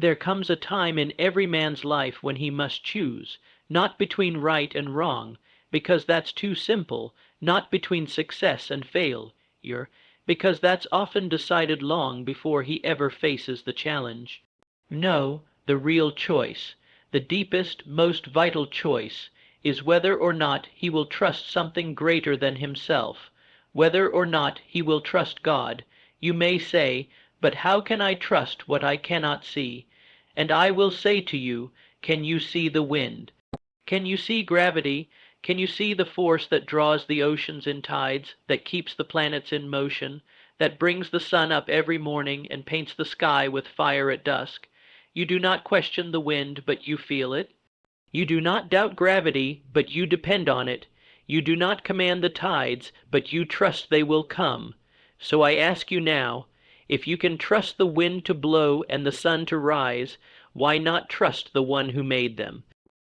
There comes a time in every man's life when he must choose, not between right and wrong, because that's too simple, not between success and failure, because that's often decided long before he ever faces the challenge. No, the real choice, the deepest, most vital choice, is whether or not he will trust something greater than himself, whether or not he will trust God. You may say, "But how can I trust what I cannot see?" And I will say to you, can you see the wind? Can you see gravity? Can you see the force that draws the oceans in tides, that keeps the planets in motion, that brings the sun up every morning and paints the sky with fire at dusk? You do not question the wind, but you feel it. You do not doubt gravity, but you depend on it. You do not command the tides, but you trust they will come. So I ask you now, if you can trust the wind to blow and the sun to rise, why not trust the one who made them?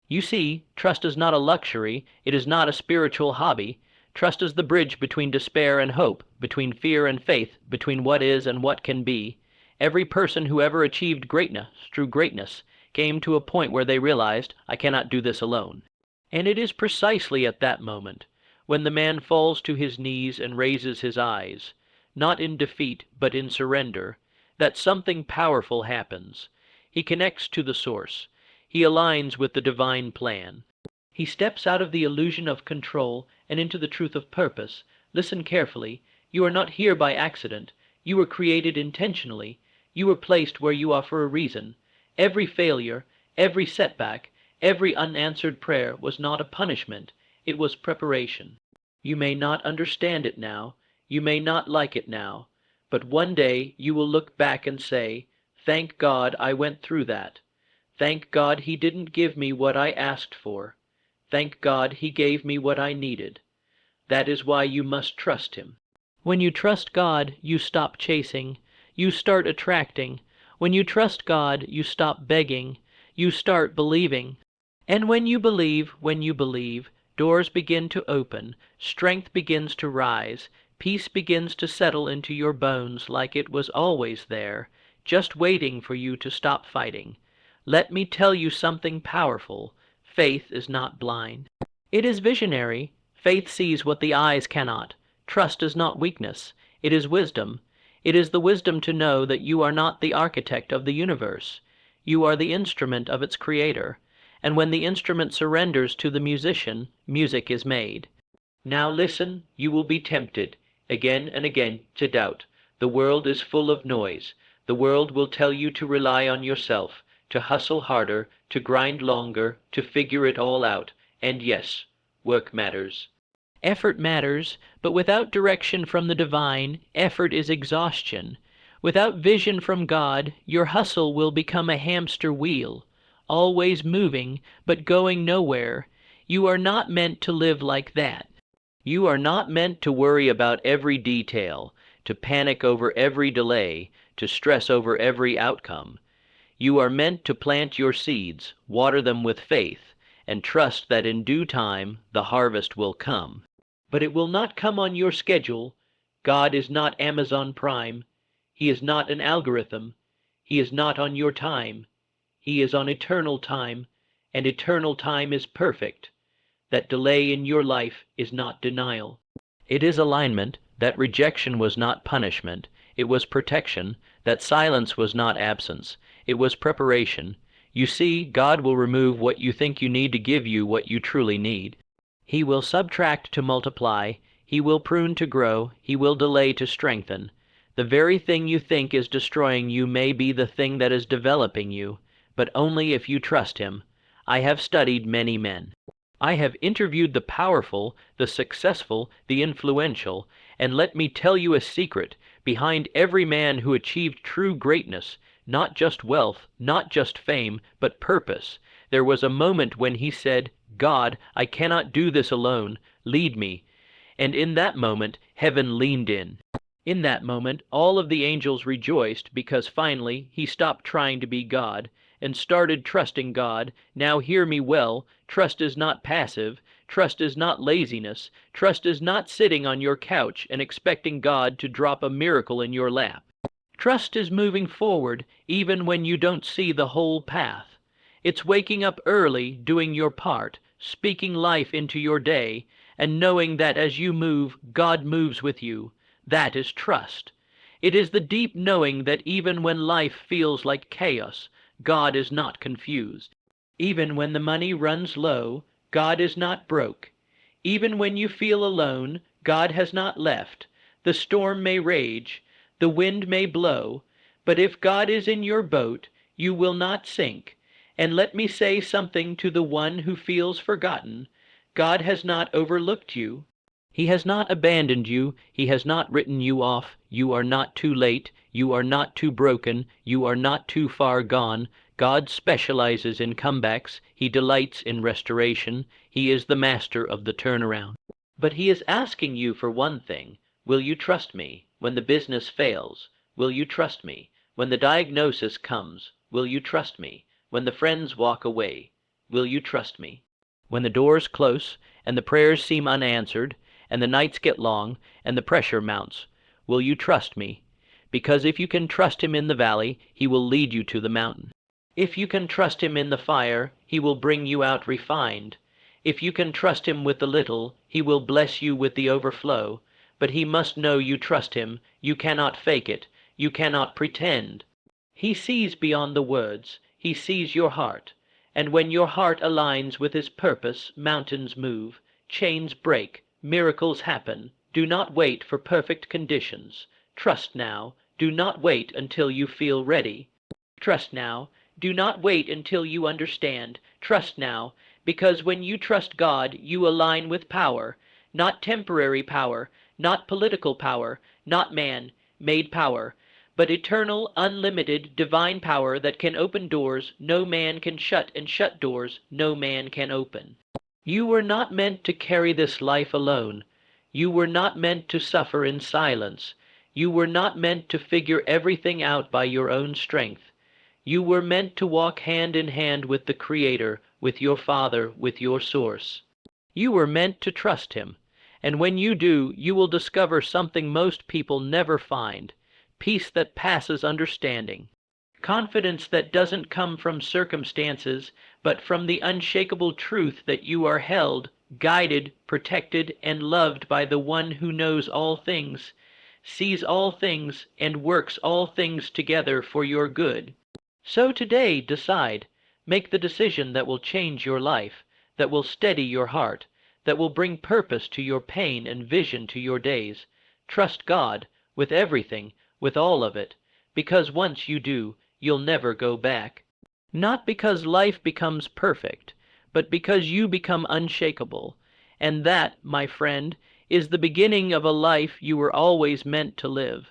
You see, trust is not a luxury, it is not a spiritual hobby. Trust is the bridge between despair and hope, between fear and faith, between what is and what can be. Every person who ever achieved greatness through greatness came to a point where they realized, I cannot do this alone. And it is precisely at that moment, when the man falls to his knees and raises his eyes, not in defeat but in surrender, that something powerful happens. He connects to the source. He aligns with the divine plan. He steps out of the illusion of control and into the truth of purpose. Listen carefully. You are not here by accident. You were created intentionally. You were placed where you are for a reason. Every failure, every setback, every unanswered prayer was not a punishment. It was preparation. You may not understand it now. You may not like it now. But one day you will look back and say, thank God I went through that. Thank God He didn't give me what I asked for. Thank God He gave me what I needed. That is why you must trust Him. When you trust God, you stop chasing. You start attracting. When you trust God, you stop begging. You start believing. And when you believe, doors begin to open, strength begins to rise, peace begins to settle into your bones like it was always there, just waiting for you to stop fighting. Let me tell you something powerful. Faith is not blind. It is visionary. Faith sees what the eyes cannot. Trust is not weakness. It is wisdom. It is the wisdom to know that you are not the architect of the universe. You are the instrument of its creator. And when the instrument surrenders to the musician, music is made. Now listen, you will be tempted, again and again, to doubt. The world is full of noise. The world will tell you to rely on yourself, to hustle harder, to grind longer, to figure it all out. And yes, work matters. Effort matters, but without direction from the divine, effort is exhaustion. Without vision from God, your hustle will become a hamster wheel, always moving, but going nowhere. You are not meant to live like that. You are not meant to worry about every detail, to panic over every delay, to stress over every outcome. You are meant to plant your seeds, water them with faith, and trust that in due time the harvest will come. But it will not come on your schedule. God is not Amazon Prime. He is not an algorithm. He is not on your time. He is on eternal time, and eternal time is perfect. That delay in your life is not denial. It is alignment. That rejection was not punishment. It was protection. That silence was not absence. It was preparation. You see, God will remove what you think you need to give you what you truly need. He will subtract to multiply. He will prune to grow. He will delay to strengthen. The very thing you think is destroying you may be the thing that is developing you, but only if you trust Him. I have studied many men. I have interviewed the powerful, the successful, the influential, and let me tell you a secret. Behind every man who achieved true greatness, not just wealth, not just fame, but purpose, there was a moment when he said, God, I cannot do this alone. Lead me. And in that moment, heaven leaned in. In that moment, all of the angels rejoiced because finally he stopped trying to be God and started trusting God. Now hear me well. Trust is not passive. Trust is not laziness. Trust is not sitting on your couch and expecting God to drop a miracle in your lap. Trust is moving forward even when you don't see the whole path. It's waking up early, doing your part, speaking life into your day, and knowing that as you move, God moves with you. That is trust. It is the deep knowing that even when life feels like chaos, God is not confused. Even when the money runs low, God is not broke. Even when you feel alone, God has not left. The storm may rage, the wind may blow, but if God is in your boat, you will not sink. And let me say something to the one who feels forgotten. God has not overlooked you. He has not abandoned you. He has not written you off. You are not too late. You are not too broken. You are not too far gone. God specializes in comebacks. He delights in restoration. He is the master of the turnaround. But he is asking you for one thing. Will you trust me when the business fails? Will you trust me when the diagnosis comes? Will you trust me when the friends walk away? Will you trust me when the doors close and the prayers seem unanswered and the nights get long and the pressure mounts? Will you trust me? Because if you can trust him in the valley, he will lead you to the mountain. If you can trust him in the fire, he will bring you out refined. If you can trust him with the little, he will bless you with the overflow. But he must know you trust him. You cannot fake it. You cannot pretend. He sees beyond the words. He sees your heart. And when your heart aligns with his purpose, mountains move, chains break, miracles happen. Do not wait for perfect conditions. Trust now. Do not wait until you feel ready. Trust now. Do not wait until you understand. Trust now, because when you trust God, you align with power, not temporary power, not political power, not man-made power, but eternal, unlimited, divine power that can open doors no man can shut and shut doors no man can open. You were not meant to carry this life alone. You were not meant to suffer in silence. You were not meant to figure everything out by your own strength. You were meant to walk hand in hand with the Creator, with your Father, with your Source. You were meant to trust him, and when you do, you will discover something most people never find: peace that passes understanding, confidence that doesn't come from circumstances, but from the unshakable truth that you are held, guided, protected, and loved by the one who knows all things, sees all things, and works all things together for your good. So today decide. Make the decision that will change your life, that will steady your heart, that will bring purpose to your pain and vision to your days. Trust God with everything, with all of it, because once you do, you'll never go back. Not because life becomes perfect, but because you become unshakable. And that, my friend, is the beginning of a life you were always meant to live.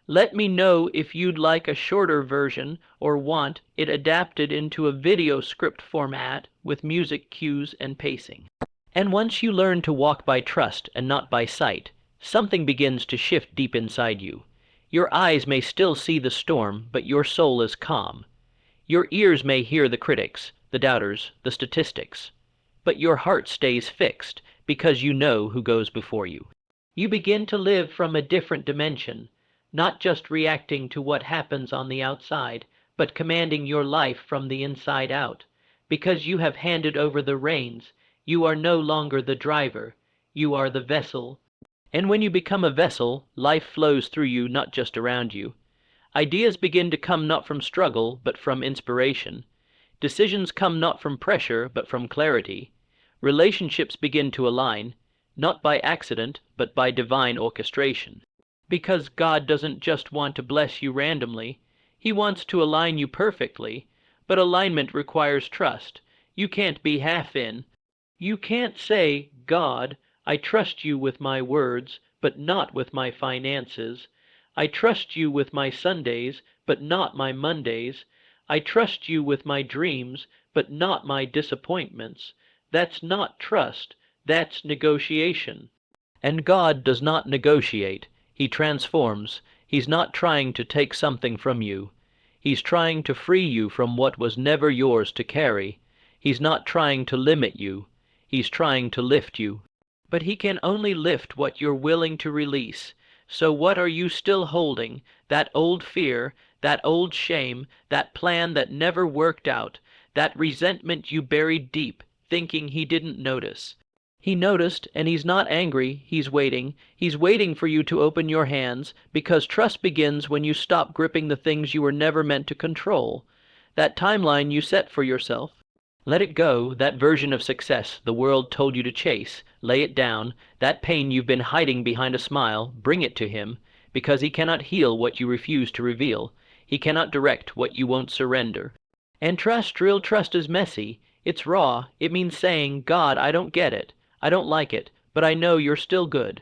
Let me know if you'd like a shorter version or want it adapted into a video script format with music cues and pacing. And once you learn to walk by trust and not by sight, something begins to shift deep inside you. Your eyes may still see the storm, but your soul is calm. Your ears may hear the critics, the doubters, the statistics, but your heart stays fixed because you know who goes before you. You begin to live from a different dimension, not just reacting to what happens on the outside, but commanding your life from the inside out. Because you have handed over the reins, you are no longer the driver, you are the vessel. And when you become a vessel, life flows through you, not just around you. Ideas begin to come not from struggle, but from inspiration. Decisions come not from pressure, but from clarity. Relationships begin to align, not by accident, but by divine orchestration. Because God doesn't just want to bless you randomly. He wants to align you perfectly, but alignment requires trust. You can't be half in. You can't say, God, I trust you with my words, but not with my finances. I trust you with my Sundays, but not my Mondays. I trust you with my dreams, but not my disappointments. That's not trust, that's negotiation. And God does not negotiate. He transforms. He's not trying to take something from you. He's trying to free you from what was never yours to carry. He's not trying to limit you. He's trying to lift you. But he can only lift what you're willing to release, So what are you still holding? That old fear, that old shame, that plan that never worked out, that resentment you buried deep, thinking he didn't notice. He noticed, and he's not angry, he's waiting. He's waiting for you to open your hands, because trust begins when you stop gripping the things you were never meant to control. That timeline you set for yourself. Let it go, that version of success the world told you to chase. Lay it down. That pain you've been hiding behind a smile, bring it to him, because he cannot heal what you refuse to reveal. He cannot direct what you won't surrender. And trust, real trust, is messy. It's raw. It means saying, God, I don't get it. I don't like it, but I know you're still good.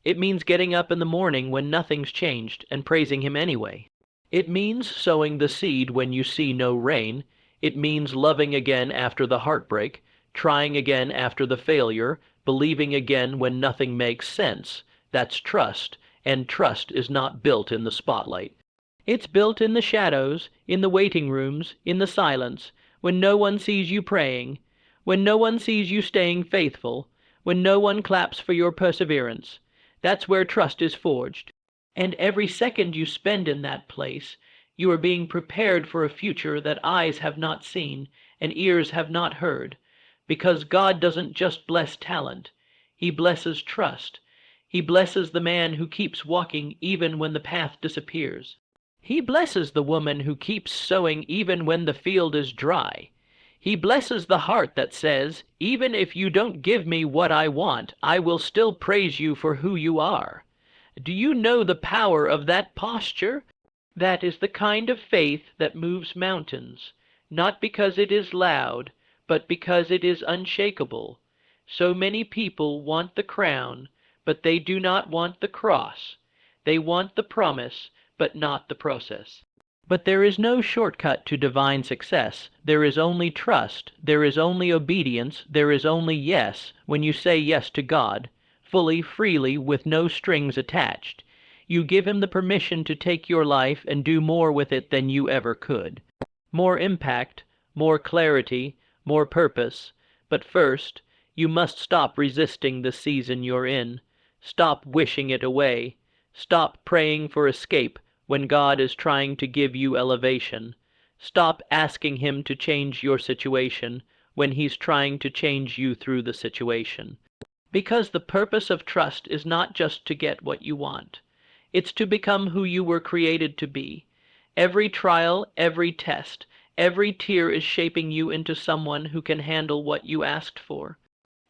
It means getting up in the morning when nothing's changed and praising him anyway. It means sowing the seed when you see no rain. It means loving again after the heartbreak, trying again after the failure, believing again when nothing makes sense. That's trust, and trust is not built in the spotlight. It's built in the shadows, in the waiting rooms, in the silence, when no one sees you praying, when no one sees you staying faithful, when no one claps for your perseverance. That's where trust is forged. And every second you spend in that place, you are being prepared for a future that eyes have not seen and ears have not heard, because God doesn't just bless talent. He blesses trust. He blesses the man who keeps walking even when the path disappears. He blesses the woman who keeps sowing even when the field is dry. He blesses the heart that says, even if you don't give me what I want, I will still praise you for who you are. Do you know the power of that posture? That is the kind of faith that moves mountains, not because it is loud, but because it is unshakable. So many people want the crown, but they do not want the cross. They want the promise, but not the process. But there is no shortcut to divine success. There is only trust. There is only obedience. There is only yes when you say yes to God, fully, freely, with no strings attached. You give him the permission to take your life and do more with it than you ever could. More impact, more clarity, more purpose. But first, you must stop resisting the season you're in. Stop wishing it away. Stop praying for escape when God is trying to give you elevation. Stop asking him to change your situation when he's trying to change you through the situation. Because the purpose of trust is not just to get what you want. It's to become who you were created to be. Every trial, every test, every tear is shaping you into someone who can handle what you asked for.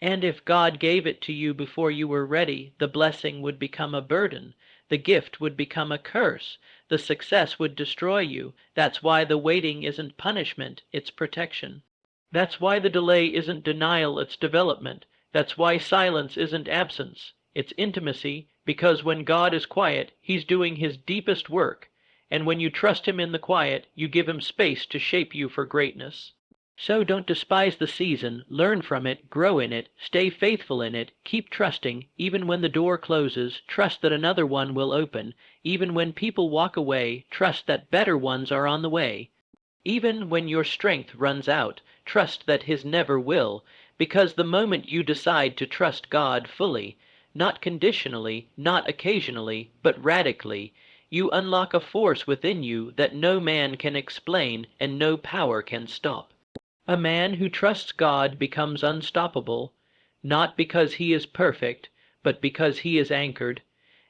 And if God gave it to you before you were ready, the blessing would become a burden. The gift would become a curse. The success would destroy you. That's why the waiting isn't punishment, it's protection. That's why the delay isn't denial, it's development. That's why silence isn't absence, it's intimacy, because when God is quiet, he's doing his deepest work. And when you trust him in the quiet, you give him space to shape you for greatness. So don't despise the season, learn from it, grow in it, stay faithful in it, keep trusting, even when the door closes, trust that another one will open, even when people walk away, trust that better ones are on the way. Even when your strength runs out, trust that his never will, because the moment you decide to trust God fully, not conditionally, not occasionally, but radically, you unlock a force within you that no man can explain and no power can stop. A man who trusts God becomes unstoppable, not because he is perfect, but because he is anchored.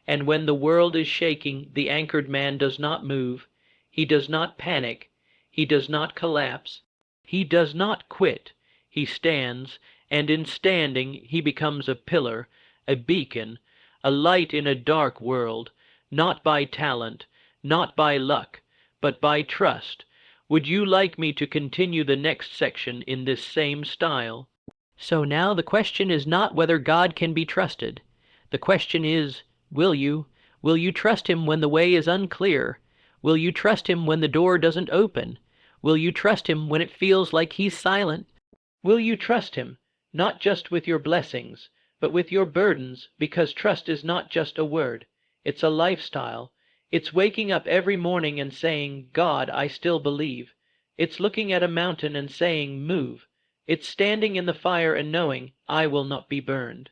And when the world is shaking, the anchored man does not move. He does not panic. He does not collapse. He does not quit. He stands, and in standing he becomes a pillar, a beacon, a light in a dark world, not by talent, not by luck, but by trust. Would you like me to continue the next section in this same style? So now the question is not whether God can be trusted. The question is, will you? Will you trust him when the way is unclear? Will you trust him when the door doesn't open? Will you trust him when it feels like he's silent? Will you trust him, not just with your blessings, but with your burdens, because trust is not just a word. It's a lifestyle. It's waking up every morning and saying, God, I still believe. It's looking at a mountain and saying, move. It's standing in the fire and knowing, I will not be burned.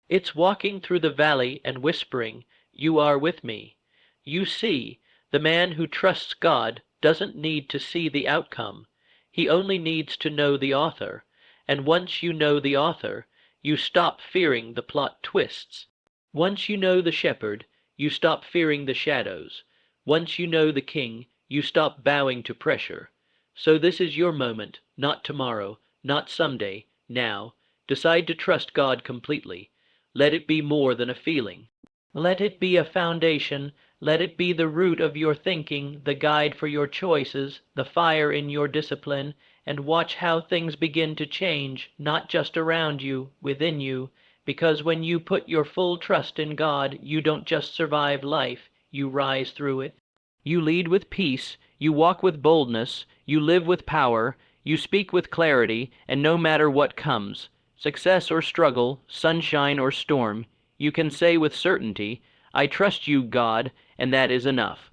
It's walking through the valley and whispering, You are with me. You see, the man who trusts God doesn't need to see the outcome. He only needs to know the author, and once you know the author, you stop fearing the plot twists. Once you know the shepherd, you stop fearing the shadows. Once you know the king, you stop bowing to pressure. So this is your moment, not tomorrow, not someday, now. Decide to trust God completely. Let it be more than a feeling. Let it be a foundation. Let it be the root of your thinking, the guide for your choices, the fire in your discipline, and watch how things begin to change, not just around you, within you, because when you put your full trust in God, you don't just survive life, you rise through it. You lead with peace, you walk with boldness, you live with power, you speak with clarity, and no matter what comes, success or struggle, sunshine or storm, you can say with certainty, I trust you, God, and that is enough.